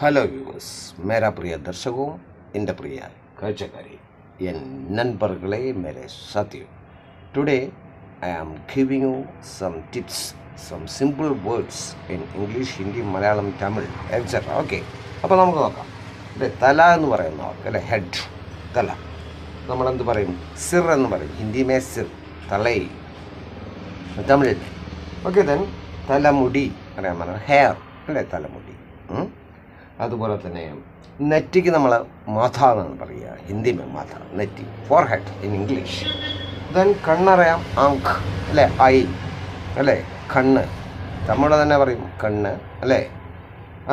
Hello viewers, മേരാ പ്രിയ ദർശകവും എൻ്റെ പ്രിയ കാഴ്ചക്കാരെ, എൻ നൻപർകളെ മേരെ സാത്തിയോ. Today I am giving you some tips, some simple words in English, Hindi, Malayalam, Tamil etcetera. Okay, അപ്പോൾ നമുക്ക് നോക്കാം. അല്ലേ, തല എന്ന് പറയുന്ന വാക്ക്, അല്ലേ, ഹെഡ്, തല. നമ്മളെന്ത് പറയും? സിർ എന്ന് പറയും. ഹിന്ദി മേ സിർ, തലൈ, തമിഴിൽ. ഓക്കെ, ദെൻ തലമുടി അറിയാൻ പറഞ്ഞാൽ ഹെയർ, അല്ലേ, തലമുടി. അതുപോലെ തന്നെ നെറ്റിക്ക് നമ്മൾ മാഥ എന്നാണ് പറയുക, ഹിന്ദി മേ മാഥ, നെറ്റി, forehead in English. Then കണ്ണറിയാം, ആങ്ക്, അല്ലേ, ഐ, അല്ലേ, കണ്ണ്, തമിഴ് തന്നെ പറയും കണ്ണ്, അല്ലേ.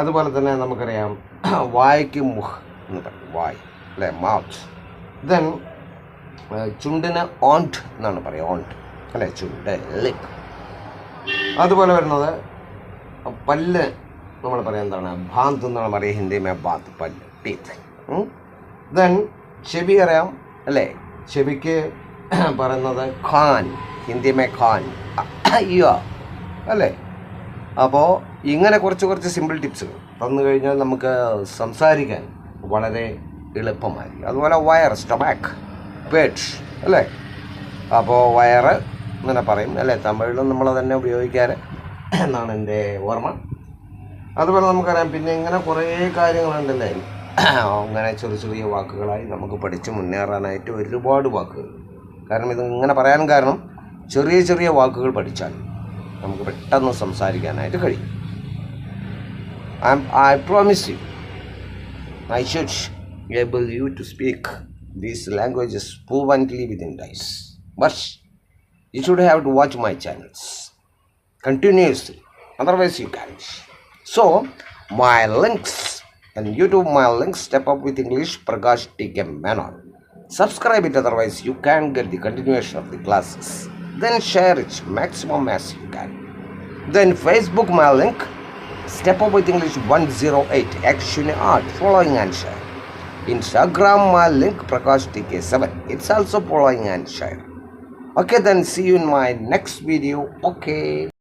അതുപോലെ തന്നെ നമുക്കറിയാം വായ്ക്ക് മുഹ് എന്ന് പറയും, വായ്, അല്ലേ, മൗത്ത്. ദെൻ ചുണ്ടിന് ഓണ്ട് എന്നാണ് പറയുക, ഓണ്ട്, അല്ലേ, ചുണ്ട്, ലിപ്പ്. അതുപോലെ വരുന്നത് പല്ല്, നമ്മൾ പറയാം എന്താണ്, ഭാന്ത് എന്നാണ് പറയുക, ഹിന്ദി മേ ബാത്ത്, പല്ല്, ടീത്ത്. ദെൻ ചെവി അറിയാം, അല്ലേ, ചെവിക്ക് പറയുന്നത് ഖാൻ, ഹിന്ദി മേ ഖാൻ, അയ്യോ, അല്ലേ. അപ്പോൾ ഇങ്ങനെ കുറച്ച് സിമ്പിൾ ടിപ്സുകൾ തന്നു കഴിഞ്ഞാൽ നമുക്ക് സംസാരിക്കാൻ വളരെ എളുപ്പമായിരിക്കും. അതുപോലെ വയർ, സ്റ്റൊമാക്ക്, പേറ്റ്, അല്ലേ. അപ്പോൾ വയറ് ഇങ്ങനെ പറയും, അല്ലേ, തമിഴിലും നമ്മൾ തന്നെ ഉപയോഗിക്കാറ് എന്നാണ് എൻ്റെ ഓർമ്മ. അതുപോലെ നമുക്കറിയാം, പിന്നെ ഇങ്ങനെ കുറേ കാര്യങ്ങളുണ്ടല്ലേ, അങ്ങനെ ചെറിയ വാക്കുകളായി നമുക്ക് പഠിച്ച് മുന്നേറാനായിട്ട് ഒരുപാട് വാക്കുകൾ. കാരണം ഇത് ഇങ്ങനെ പറയാൻ കാരണം ചെറിയ വാക്കുകൾ പഠിച്ചാൽ നമുക്ക് പെട്ടെന്ന് സംസാരിക്കാനായിട്ട് കഴിയും. I promise you, I should able you to speak these languages fluently within days. But you should have to watch my channels continuously, otherwise you can't. So my links and YouTube, my links, Step Up with English, Prakash TK Menon. Subscribe it, otherwise you can't get the continuation of the classes. Then share it maximum as you can. Then Facebook, my link, Step Up with English 108, Action Art, following and share. Instagram, my link, Prakash TK7, it's also following and share. Okay, then see you in my next video. Okay.